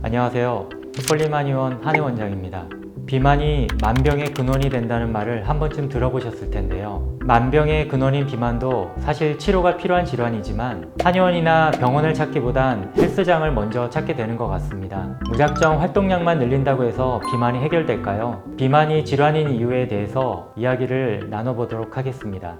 안녕하세요. 슈퍼리만의원 한혜 원장입니다. 비만이 만병의 근원이 된다는 말을 한 번쯤 들어보셨을 텐데요. 만병의 근원인 비만도 사실 치료가 필요한 질환이지만 한의원이나 병원을 찾기보단 헬스장을 먼저 찾게 되는 것 같습니다. 무작정 활동량만 늘린다고 해서 비만이 해결될까요? 비만이 질환인 이유에 대해서 이야기를 나눠보도록 하겠습니다.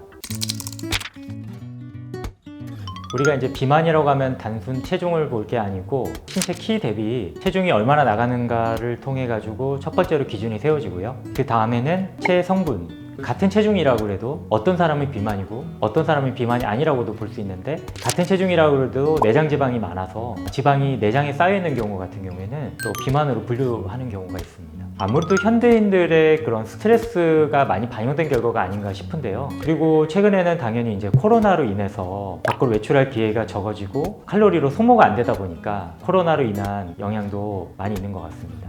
우리가 이제 비만이라고 하면 단순 체중을 볼 게 아니고 신체 키 대비 체중이 얼마나 나가는가를 통해 가지고 첫 번째로 기준이 세워지고요. 그 다음에는 체성분. 같은 체중이라고 해도 어떤 사람은 비만이고 어떤 사람은 비만이 아니라고도 볼 수 있는데, 같은 체중이라고 해도 내장 지방이 많아서 지방이 내장에 쌓여 있는 경우 같은 경우에는 또 비만으로 분류하는 경우가 있습니다. 아무래도 현대인들의 그런 스트레스가 많이 반영된 결과가 아닌가 싶은데요. 그리고 최근에는 당연히 이제 코로나로 인해서 밖으로 외출할 기회가 적어지고 칼로리로 소모가 안 되다 보니까 코로나로 인한 영향도 많이 있는 것 같습니다.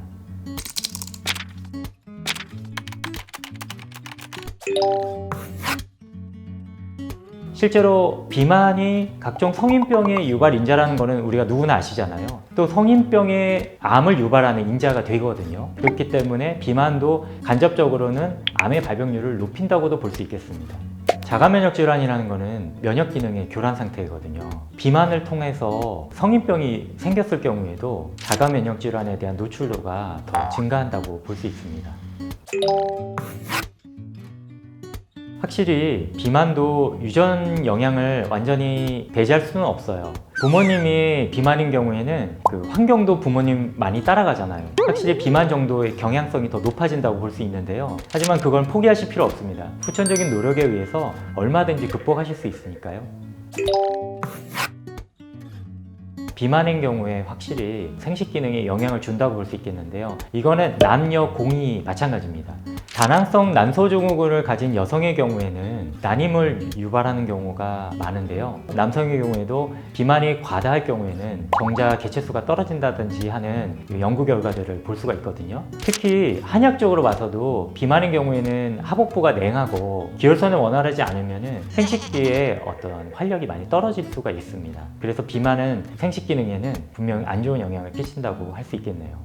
실제로 비만이 각종 성인병의 유발 인자라는 거는 우리가 누구나 아시잖아요. 또 성인병의 암을 유발하는 인자가 되거든요. 그렇기 때문에 비만도 간접적으로는 암의 발병률을 높인다고도 볼 수 있겠습니다. 자가면역 질환이라는 거는 면역 기능의 교란 상태거든요. 비만을 통해서 성인병이 생겼을 경우에도 자가면역 질환에 대한 노출도가 더 증가한다고 볼 수 있습니다. 확실히 비만도 유전 영향을 완전히 배제할 수는 없어요. 부모님이 비만인 경우에는 그 환경도 부모님 많이 따라가잖아요. 확실히 비만 정도의 경향성이 더 높아진다고 볼 수 있는데요. 하지만 그걸 포기하실 필요 없습니다. 후천적인 노력에 의해서 얼마든지 극복하실 수 있으니까요. 비만인 경우에 확실히 생식 기능에 영향을 준다고 볼 수 있겠는데요. 이거는 남녀 공이 마찬가지입니다. 다낭성 난소증후군을 가진 여성의 경우에는 난임을 유발하는 경우가 많은데요. 남성의 경우에도 비만이 과다할 경우에는 정자 개체수가 떨어진다든지 하는 연구 결과들을 볼 수가 있거든요. 특히 한약적으로 봐서도 비만인 경우에는 하복부가 냉하고 기혈선을 원활하지 않으면 생식기에 어떤 활력이 많이 떨어질 수가 있습니다. 그래서 비만은 생식 기능에는 분명히 안 좋은 영향을 끼친다고 할 수 있겠네요.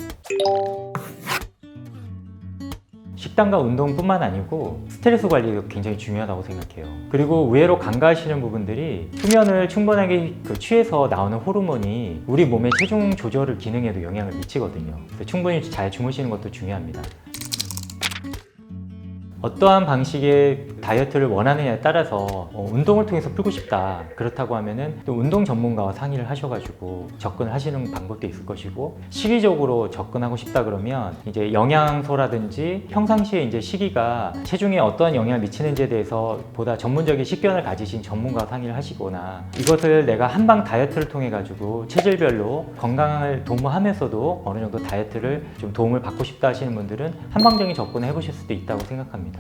식단과 운동뿐만 아니고 스트레스 관리도 굉장히 중요하다고 생각해요. 그리고 의외로 간과하시는 부분들이 수면을 충분하게 취해서 나오는 호르몬이 우리 몸의 체중 조절 기능에도 영향을 미치거든요. 그래서 충분히 잘 주무시는 것도 중요합니다. 어떠한 방식의 다이어트를 원하느냐에 따라서 운동을 통해서 풀고 싶다, 그렇다고 하면은 또 운동 전문가와 상의를 하셔가지고 접근을 하시는 방법도 있을 것이고, 시기적으로 접근하고 싶다 그러면 이제 영양소라든지 평상시에 이제 식이가 체중에 어떠한 영향을 미치는지에 대해서 보다 전문적인 식견을 가지신 전문가와 상의를 하시거나, 이것을 내가 한방 다이어트를 통해 가지고 체질별로 건강을 도모하면서도 어느 정도 다이어트를 좀 도움을 받고 싶다 하시는 분들은 한방적인 접근을 해보실 수도 있다고 생각합니다.